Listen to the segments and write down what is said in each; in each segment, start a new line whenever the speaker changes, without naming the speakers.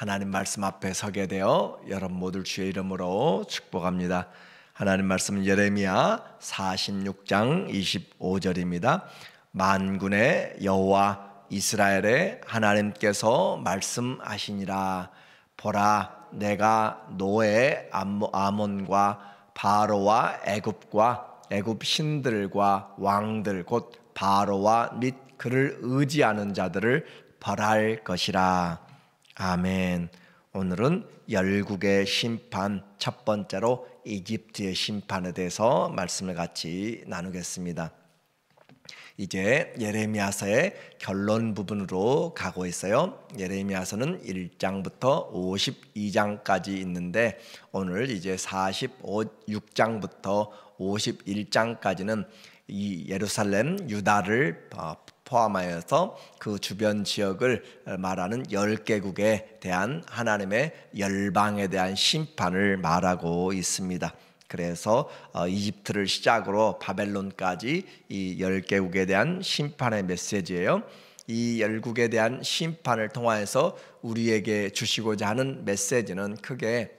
하나님 말씀 앞에 서게 되어 여러분 모두 주의 이름으로 축복합니다. 하나님 말씀은 예레미야 46장 25절입니다. 만군의 여호와 이스라엘의 하나님께서 말씀하시니라. 보라, 내가 노예 아몬과 바로와 애굽과 애굽 신들과 왕들 곧 바로와 및 그를 의지하는 자들을 벌할 것이라. 아멘. 오늘은 열국의 심판, 첫 번째로 이집트의 심판에 대해서 말씀을 같이 나누겠습니다. 이제 예레미야서의 결론 부분으로 가고 있어요. 예레미야서는 1장부터 52장까지 있는데 오늘 이제 46장부터 51장까지는 이 예루살렘, 유다를 포함하여서 그 주변 지역을 말하는 10개국에 대한 하나님의 열방에 대한 심판을 말하고 있습니다. 그래서 이집트를 시작으로 바벨론까지 이 10개국에 대한 심판의 메시지예요. 이 10국에 대한 심판을 통하여서 우리에게 주시고자 하는 메시지는 크게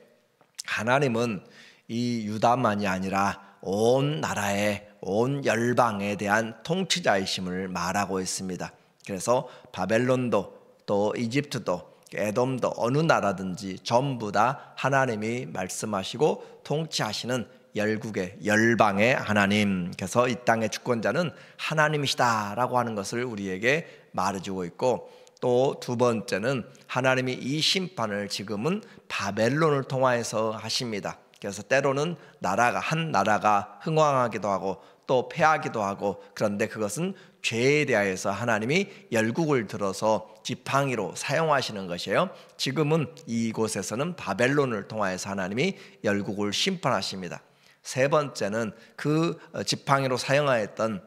하나님은 이 유다만이 아니라 온 나라에 온 열방에 대한 통치자이심을 말하고 있습니다. 그래서 바벨론도 또 이집트도 에돔도 어느 나라든지 전부 다 하나님이 말씀하시고 통치하시는 열국의 열방의 하나님, 그래서 이 땅의 주권자는 하나님이시다라고 하는 것을 우리에게 말해주고 있고, 또 두 번째는 하나님이 이 심판을 지금은 바벨론을 통하여서 하십니다. 그래서 때로는 한 나라가 흥왕하기도 하고 또 패하기도 하고, 그런데 그것은 죄에 대하여서 하나님이 열국을 들어서 지팡이로 사용하시는 것이에요. 지금은 이곳에서는 바벨론을 통하여서 하나님이 열국을 심판하십니다. 세 번째는 그 지팡이로 사용하였던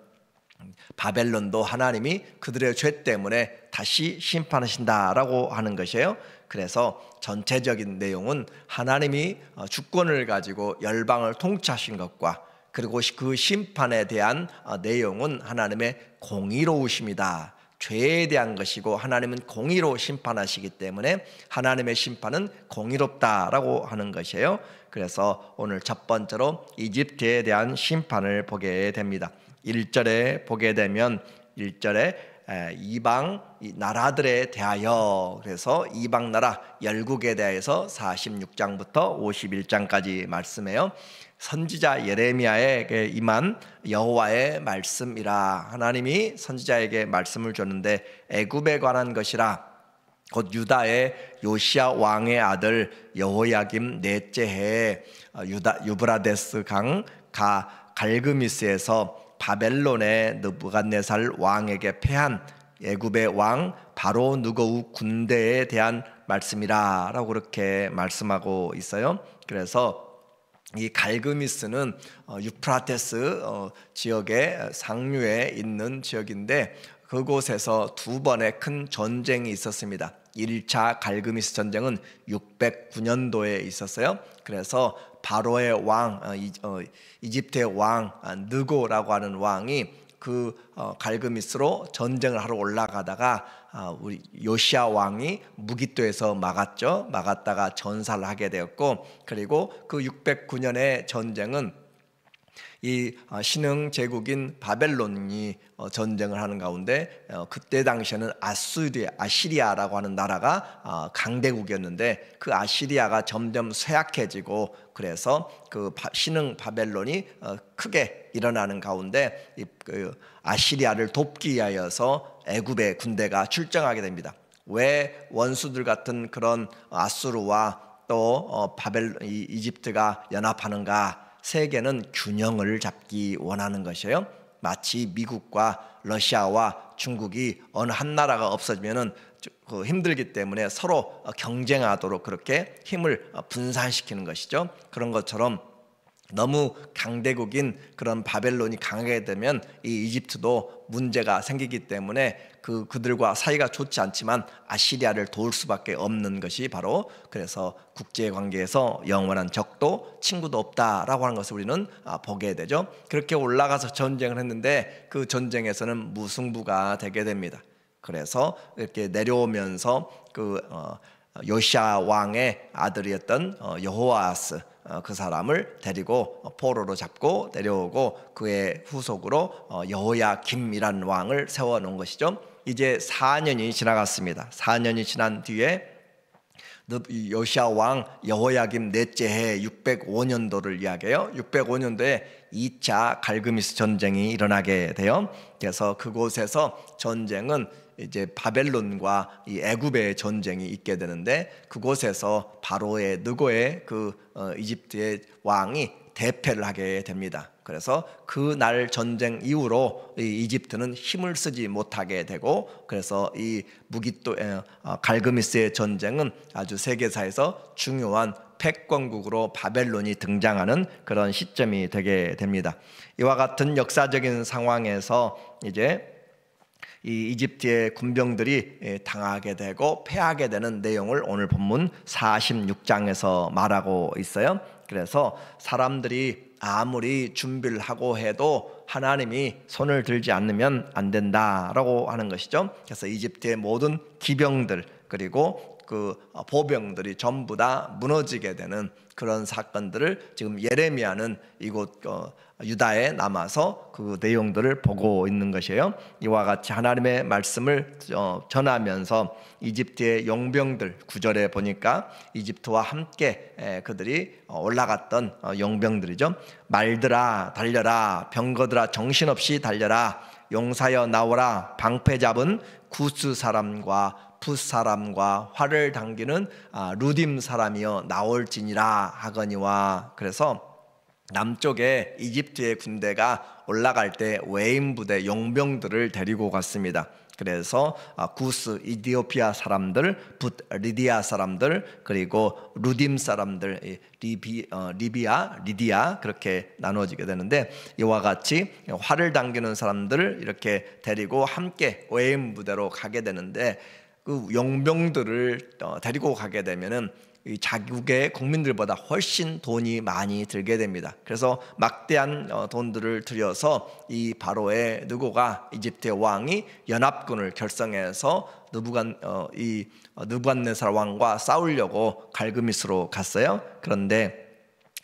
바벨론도 하나님이 그들의 죄 때문에 다시 심판하신다라고 하는 것이에요. 그래서 전체적인 내용은 하나님이 주권을 가지고 열방을 통치하신 것과, 그리고 그 심판에 대한 내용은 하나님의 공의로우심이다. 죄에 대한 것이고 하나님은 공의로 심판하시기 때문에 하나님의 심판은 공의롭다라고 하는 것이에요. 그래서 오늘 첫 번째로 이집트에 대한 심판을 보게 됩니다. 1절에 보게 되면 1절에 이방 나라들에 대하여, 그래서 이방 나라 열국에 대해서 46장부터 51장까지 말씀해요. 선지자 예레미야에게 임한 여호와의 말씀이라. 하나님이 선지자에게 말씀을 줬는데 애굽에 관한 것이라. 곧 유다의 요시야 왕의 아들 여호야김 넷째 해에 유브라데스 강 갈그미스에서 바벨론의 느부갓네살 왕에게 패한 애굽의 왕 바로 느고우 군대에 대한 말씀이라 라고 그렇게 말씀하고 있어요. 그래서 이 갈그미스는 유프라테스 지역의 상류에 있는 지역인데, 그곳에서 두 번의 큰 전쟁이 있었습니다. 1차 갈그미스 전쟁은 609년도에 있었어요. 그래서 바로의 왕, 이집트의 왕 느고라고 하는 왕이 그 갈그미스로 전쟁을 하러 올라가다가 우리 요시야 왕이 무기토에서 막았다가 전사를 하게 되었고, 그리고 그 609년의 전쟁은 이 신흥 제국인 바벨론이 전쟁을 하는 가운데, 그때 당시에는 아시리아라고 하는 나라가 강대국이었는데 그 아시리아가 점점 쇠약해지고, 그래서 그 신흥 바벨론이 크게 일어나는 가운데 그 아시리아를 돕기 위하여서 애굽의 군대가 출정하게 됩니다. 왜 원수들 같은 그런 아수르와 또 이집트가 연합하는가? 세계는 균형을 잡기 원하는 것이에요. 마치 미국과 러시아와 중국이 어느 한 나라가 없어지면은 힘들기 때문에 서로 경쟁하도록 그렇게 힘을 분산시키는 것이죠. 그런 것처럼 너무 강대국인 그런 바벨론이 강하게 되면 이 이집트도 문제가 생기기 때문에 그들과 사이가 좋지 않지만 아시리아를 도울 수밖에 없는 것이 바로, 그래서 국제관계에서 영원한 적도 친구도 없다라고 하는 것을 우리는 보게 되죠. 그렇게 올라가서 전쟁을 했는데 그 전쟁에서는 무승부가 되게 됩니다. 그래서 이렇게 내려오면서 요시야 왕의 아들이었던 여호아스 그 사람을 데리고 포로로 잡고 내려오고 그의 후속으로 여호야김이라는 왕을 세워놓은 것이죠. 이제 4년이 지나갔습니다. 4년이 지난 뒤에 요시야 왕 여호야김 넷째 해 605년도를 이야기해요. 605년도에 2차 갈그미스 전쟁이 일어나게 돼요. 그래서 그곳에서 전쟁은 이제 바벨론과 이 애굽의 전쟁이 있게 되는데, 그곳에서 바로의 느고의 이집트의 왕이 대패를 하게 됩니다. 그래서 그날 전쟁 이후로 이 이집트는 힘을 쓰지 못하게 되고, 그래서 이 갈그미스의 전쟁은 아주 세계사에서 중요한 패권국으로 바벨론이 등장하는 그런 시점이 되게 됩니다. 이와 같은 역사적인 상황에서 이제 이 이집트의 군병들이 당하게 되고 패하게 되는 내용을 오늘 본문 46장에서 말하고 있어요. 그래서 사람들이 아무리 준비를 하고 해도 하나님이 손을 들지 않으면 안 된다라고 하는 것이죠. 그래서 이집트의 모든 기병들 그리고 그 보병들이 전부 다 무너지게 되는 그런 사건들을 지금 예레미야는 이곳 유다에 남아서 그 내용들을 보고 있는 것이에요. 이와 같이 하나님의 말씀을 전하면서 이집트의 용병들, 9절에 보니까 이집트와 함께 그들이 올라갔던 용병들이죠. 말들아 달려라, 병거들아 정신없이 달려라, 용사여 나오라, 방패 잡은 구스 사람과 붓 사람과 활을 당기는 루딤 사람이여 나올지니라 하거니와. 그래서 남쪽에 이집트의 군대가 올라갈 때 외인 부대 용병들을 데리고 갔습니다. 그래서 구스 이디오피아 사람들, 붓 리디아 사람들, 그리고 루딤 사람들, 리디아 그렇게 나누어지게 되는데, 이와 같이 활을 당기는 사람들을 이렇게 데리고 함께 외인 부대로 가게 되는데, 그 용병들을 데리고 가게 되면은 이 자국의 국민들보다 훨씬 돈이 많이 들게 됩니다. 그래서 막대한 돈들을 들여서 이 바로의 느고가 이집트의 왕이 연합군을 결성해서 느부갓네살 왕과 싸우려고 갈그미스로 갔어요. 그런데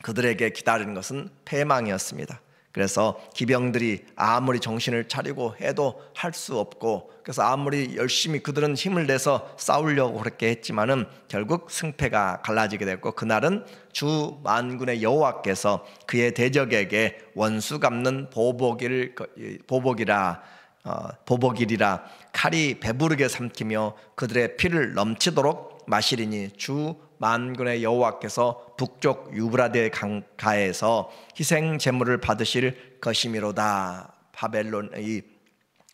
그들에게 기다리는 것은 패망이었습니다. 그래서 기병들이 아무리 정신을 차리고 해도 할 수 없고, 그래서 아무리 열심히 그들은 힘을 내서 싸우려고 그렇게 했지만은 결국 승패가 갈라지게 됐고, 그날은 주 만군의 여호와께서 그의 대적에게 원수 갚는 보복이라 칼이 배부르게 삼키며 그들의 피를 넘치도록 마시리니 주 만군의 여호와께서 북쪽 유브라데 강가에서 희생 제물을 받으실 것이미로다.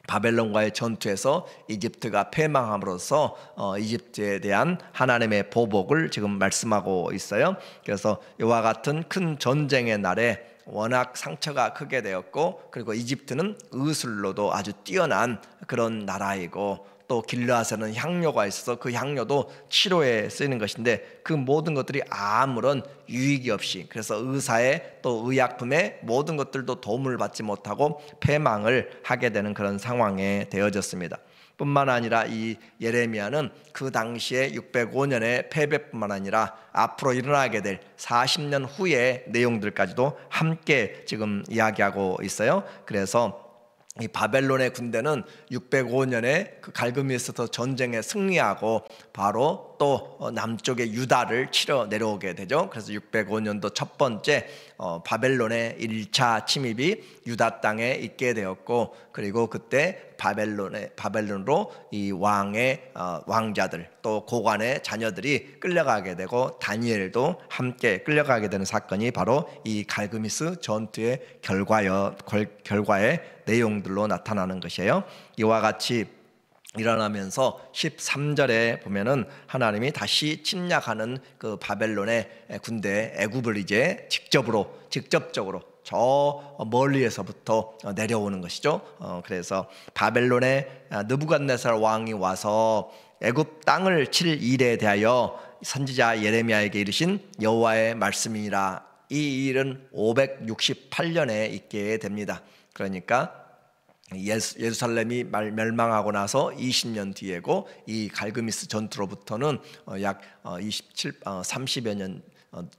바벨론과의 전투에서 이집트가 패망함으로써 이집트에 대한 하나님의 보복을 지금 말씀하고 있어요. 그래서 이와 같은 큰 전쟁의 날에 워낙 상처가 크게 되었고, 그리고 이집트는 의술로도 아주 뛰어난 그런 나라이고, 또 길르앗에는 향료가 있어서 그 향료도 치료에 쓰이는 것인데, 그 모든 것들이 아무런 유익이 없이, 그래서 의사의 또 의약품의 모든 것들도 도움을 받지 못하고 패망을 하게 되는 그런 상황에 되어졌습니다. 뿐만 아니라 이 예레미야는 그 당시에 605년의 패배뿐만 아니라 앞으로 일어나게 될 40년 후의 내용들까지도 함께 지금 이야기하고 있어요. 그래서 이 바벨론의 군대는 605년에 그 갈그미스에서 전쟁에 승리하고 바로 또 남쪽의 유다를 치러 내려오게 되죠. 그래서 605년도 첫 번째 바벨론의 1차 침입이 유다 땅에 있게 되었고, 그리고 그때 바벨론으로 이 왕의 왕자들 또 고관의 자녀들이 끌려가게 되고, 다니엘도 함께 끌려가게 되는 사건이 바로 이 갈그미스 전투의 결과의 내용들로 나타나는 것이에요. 이와 같이 일어나면서 13절에 보면은 하나님이 다시 침략하는 그 바벨론의 군대 애굽을 이제 직접적으로 저 멀리에서부터 내려오는 것이죠. 그래서 바벨론의 느부갓네살 왕이 와서 애굽 땅을 칠 일에 대하여 선지자 예레미야에게 이르신 여호와의 말씀이니라. 이 일은 568년에 있게 됩니다. 그러니까 예루살렘이 멸망하고 나서 20년 뒤에고, 이 갈그미스 전투로부터는 약 30여 년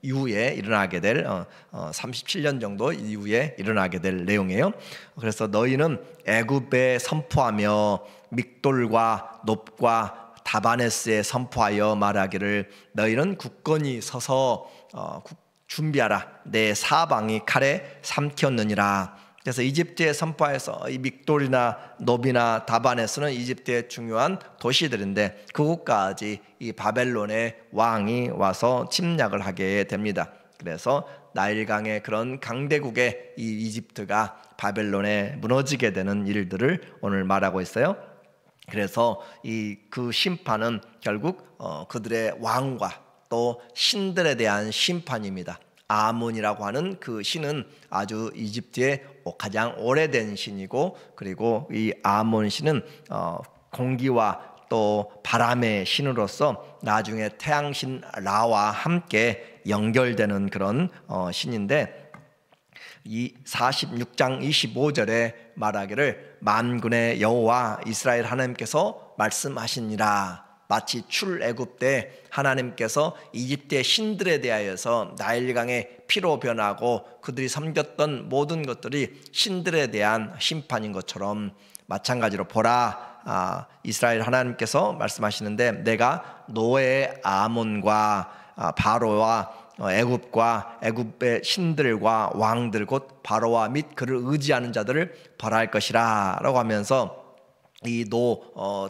이후에 일어나게 될 37년 정도 이후에 일어나게 될 내용이에요. 그래서 너희는 애굽에 선포하며 믹돌과 놉과 다바네스에 선포하여 말하기를 너희는 굳건히 서서 준비하라. 내 사방이 칼에 삼켰느니라. 그래서 이집트에 선포해서 이 믹돌이나 놉이나 다바네스는 이집트의 중요한 도시들인데, 그곳까지 이 바벨론의 왕이 와서 침략을 하게 됩니다. 그래서 나일강의 그런 강대국의 이 이집트가 바벨론에 무너지게 되는 일들을 오늘 말하고 있어요. 그래서 그 심판은 결국 그들의 왕과 또 신들에 대한 심판입니다. 아몬이라고 하는 그 신은 아주 이집트의 가장 오래된 신이고, 그리고 이 아몬 신은 공기와 또 바람의 신으로서 나중에 태양신 라와 함께 연결되는 그런 신인데, 이 46장 25절에 말하기를 만군의 여호와 이스라엘 하나님께서 말씀하시니라. 마치 출애굽 때 하나님께서 이집트의 신들에 대하여서 나일강의 피로 변하고 그들이 섬겼던 모든 것들이 신들에 대한 심판인 것처럼, 마찬가지로 보라, 이스라엘 하나님께서 말씀하시는데 내가 노예 아몬과 바로와 애굽과 애굽의 신들과 왕들 곧 바로와 및 그를 의지하는 자들을 벌할 것이라 라고 하면서, 이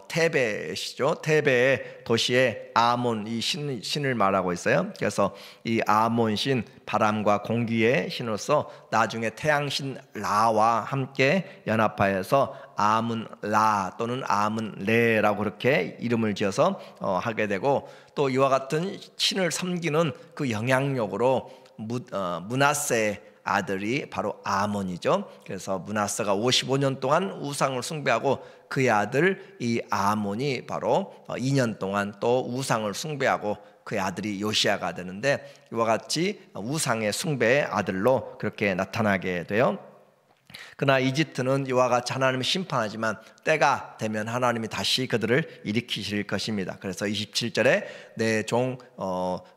테베시죠. 테베의 도시에 아몬 이 신을 말하고 있어요. 그래서 이 아몬 신, 바람과 공기의 신으로서 나중에 태양신 라와 함께 연합하여서 아문 라 또는 아문 레라고 그렇게 이름을 지어서 하게 되고, 또 이와 같은 신을 섬기는 그 영향력으로 므낫세 아들이 바로 아몬이죠. 그래서 므낫세가 55년 동안 우상을 숭배하고 그의 아들 이 아몬이 바로 2년 동안 또 우상을 숭배하고 그의 아들이 요시아가 되는데, 이와 같이 우상의 숭배의 아들로 그렇게 나타나게 돼요. 그러나 이집트는 이와 같이 하나님을 심판하지만 때가 되면 하나님이 다시 그들을 일으키실 것입니다. 그래서 27절에 내 종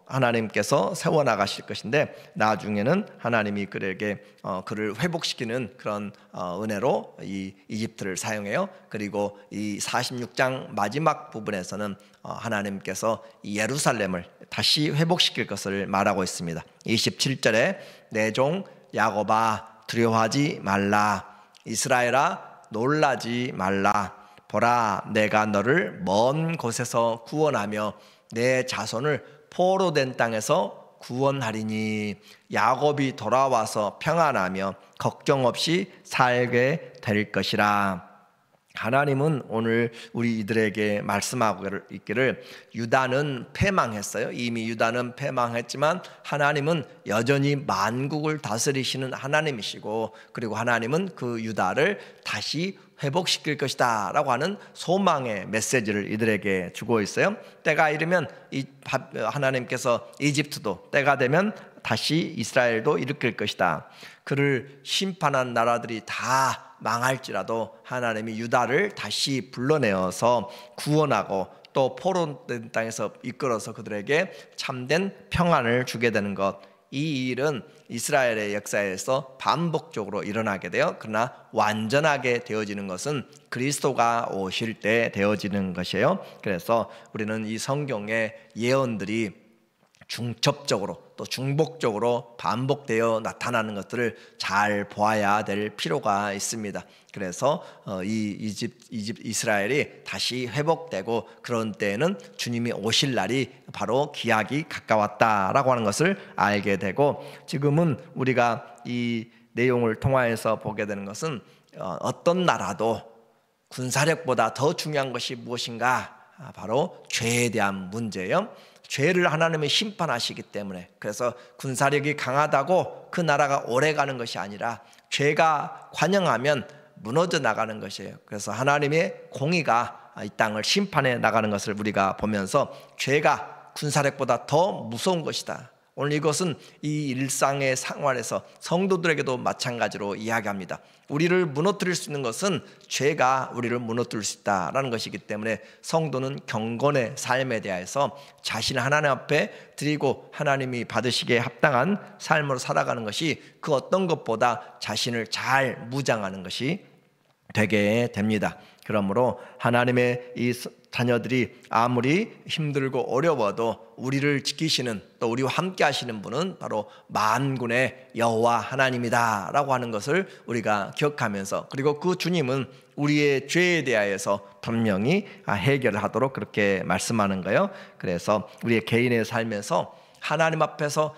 하나님께서 세워나가실 것인데, 나중에는 하나님이 그에게 그를 회복시키는 그런 은혜로 이 이집트를 사용해요. 그리고 이 46장 마지막 부분에서는 하나님께서 이 예루살렘을 다시 회복시킬 것을 말하고 있습니다. 27절에 내 종 야곱아 두려워하지 말라. 이스라엘아 놀라지 말라. 보라 내가 너를 먼 곳에서 구원하며 내 자손을 포로된 땅에서 구원하리니 야곱이 돌아와서 평안하며 걱정 없이 살게 될 것이라. 하나님은 오늘 우리 이들에게 말씀하고 있기를 유다는 패망했어요. 이미 유다는 패망했지만 하나님은 여전히 만국을 다스리시는 하나님이시고, 그리고 하나님은 그 유다를 다시 회복시킬 것이다 라고 하는 소망의 메시지를 이들에게 주고 있어요. 때가 이르면 하나님께서 이집트도 때가 되면 다시 이스라엘도 일으킬 것이다. 그를 심판한 나라들이 다 망할지라도 하나님이 유다를 다시 불러내어서 구원하고 또 포로된 땅에서 이끌어서 그들에게 참된 평안을 주게 되는 것, 이 일은 이스라엘의 역사에서 반복적으로 일어나게 돼요. 그러나 완전하게 되어지는 것은 그리스도가 오실 때 되어지는 것이에요. 그래서 우리는 이 성경의 예언들이 중첩적으로 또 중복적으로 반복되어 나타나는 것들을 잘 보아야 될 필요가 있습니다. 그래서 이스라엘이 다시 회복되고 그런 때에는 주님이 오실 날이 바로 기약이 가까웠다라고 하는 것을 알게 되고, 지금은 우리가 이 내용을 통하여서 보게 되는 것은 어떤 나라도 군사력보다 더 중요한 것이 무엇인가? 바로 죄에 대한 문제예요. 죄를 하나님이 심판하시기 때문에, 그래서 군사력이 강하다고 그 나라가 오래 가는 것이 아니라 죄가 관영하면 무너져 나가는 것이에요. 그래서 하나님의 공의가 이 땅을 심판해 나가는 것을 우리가 보면서 죄가 군사력보다 더 무서운 것이다, 오늘 이것은 이 일상의 생활에서 성도들에게도 마찬가지로 이야기합니다. 우리를 무너뜨릴 수 있는 것은 죄가 우리를 무너뜨릴 수 있다라는 것이기 때문에 성도는 경건의 삶에 대해서 자신을 하나님 앞에 드리고 하나님이 받으시기에 합당한 삶으로 살아가는 것이 그 어떤 것보다 자신을 잘 무장하는 것이 되게 됩니다. 그러므로 하나님의 이 자녀들이 아무리 힘들고 어려워도 우리를 지키시는, 또 우리와 함께 하시는 분은 바로 만군의 여호와 하나님이다 라고 하는 것을 우리가 기억하면서, 그리고 그 주님은 우리의 죄에 대하여서 분명히 해결을 하도록 그렇게 말씀하는 거예요. 그래서 우리의 개인의 삶에서 하나님 앞에서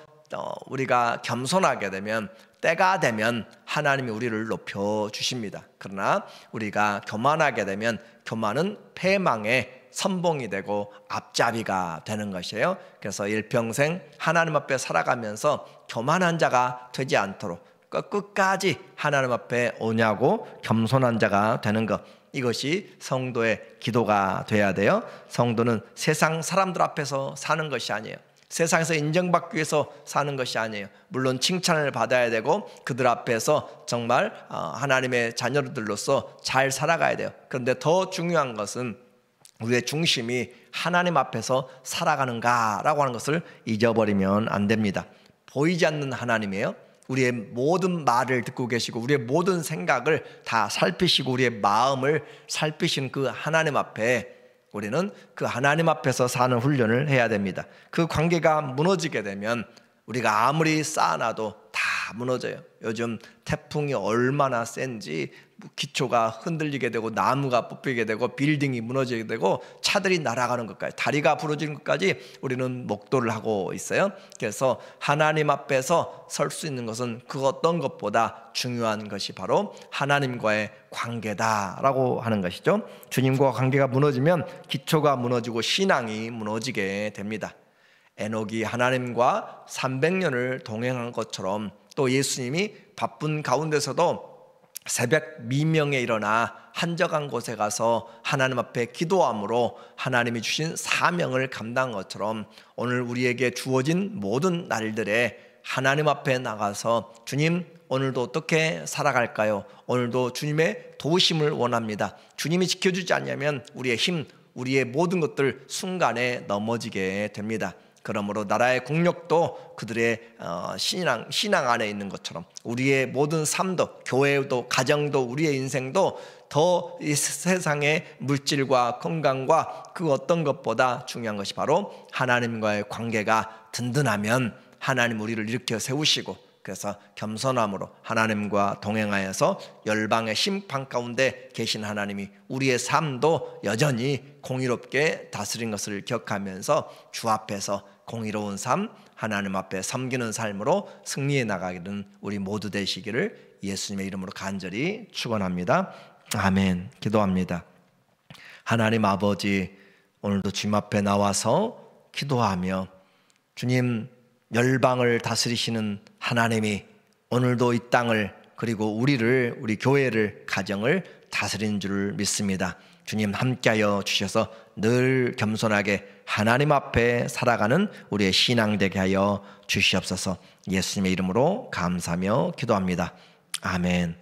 우리가 겸손하게 되면, 때가 되면 하나님이 우리를 높여주십니다. 그러나 우리가 교만하게 되면 교만은 패망의 선봉이 되고 앞잡이가 되는 것이에요. 그래서 일평생 하나님 앞에 살아가면서 교만한 자가 되지 않도록 끝까지 하나님 앞에 오냐고 겸손한 자가 되는 것, 이것이 성도의 기도가 돼야 돼요. 성도는 세상 사람들 앞에서 사는 것이 아니에요. 세상에서 인정받기 위해서 사는 것이 아니에요. 물론 칭찬을 받아야 되고 그들 앞에서 정말 하나님의 자녀들로서 잘 살아가야 돼요. 그런데 더 중요한 것은 우리의 중심이 하나님 앞에서 살아가는가라고 하는 것을 잊어버리면 안 됩니다. 보이지 않는 하나님이에요. 우리의 모든 말을 듣고 계시고 우리의 모든 생각을 다 살피시고 우리의 마음을 살피시는 그 하나님 앞에 우리는 그 하나님 앞에서 사는 훈련을 해야 됩니다. 그 관계가 무너지게 되면 우리가 아무리 쌓아놔도 다 무너져요. 요즘 태풍이 얼마나 센지 기초가 흔들리게 되고 나무가 뽑히게 되고 빌딩이 무너지게 되고 차들이 날아가는 것까지, 다리가 부러지는 것까지 우리는 목도를 하고 있어요. 그래서 하나님 앞에서 설 수 있는 것은 그 어떤 것보다 중요한 것이 바로 하나님과의 관계다라고 하는 것이죠. 주님과 관계가 무너지면 기초가 무너지고 신앙이 무너지게 됩니다. 에녹이 하나님과 300년을 동행한 것처럼 또 예수님이 바쁜 가운데서도 새벽 미명에 일어나 한적한 곳에 가서 하나님 앞에 기도함으로 하나님이 주신 사명을 감당한 것처럼 오늘 우리에게 주어진 모든 날들에 하나님 앞에 나가서 주님, 오늘도 어떻게 살아갈까요? 오늘도 주님의 도우심을 원합니다. 주님이 지켜주지 않으면 우리의 힘, 우리의 모든 것들 순간에 넘어지게 됩니다. 그러므로 나라의 국력도 그들의 신앙 안에 있는 것처럼 우리의 모든 삶도, 교회도, 가정도, 우리의 인생도 더 이 세상의 물질과 건강과 그 어떤 것보다 중요한 것이 바로 하나님과의 관계가 든든하면 하나님 우리를 일으켜 세우시고, 그래서 겸손함으로 하나님과 동행하여서 열방의 심판 가운데 계신 하나님이 우리의 삶도 여전히 공의롭게 다스린 것을 기억하면서 주 앞에서 공의로운 삶, 하나님 앞에 섬기는 삶으로 승리해 나가기는 우리 모두 되시기를 예수님의 이름으로 간절히 축원합니다. 아멘. 기도합니다. 하나님 아버지, 오늘도 주님 앞에 나와서 기도하며 주님, 열방을 다스리시는 하나님이 오늘도 이 땅을, 그리고 우리를, 우리 교회를, 가정을 다스리는 줄 믿습니다. 주님 함께하여 주셔서 늘 겸손하게 하나님 앞에 살아가는 우리의 신앙 되게 하여 주시옵소서. 예수님의 이름으로 감사하며 기도합니다. 아멘.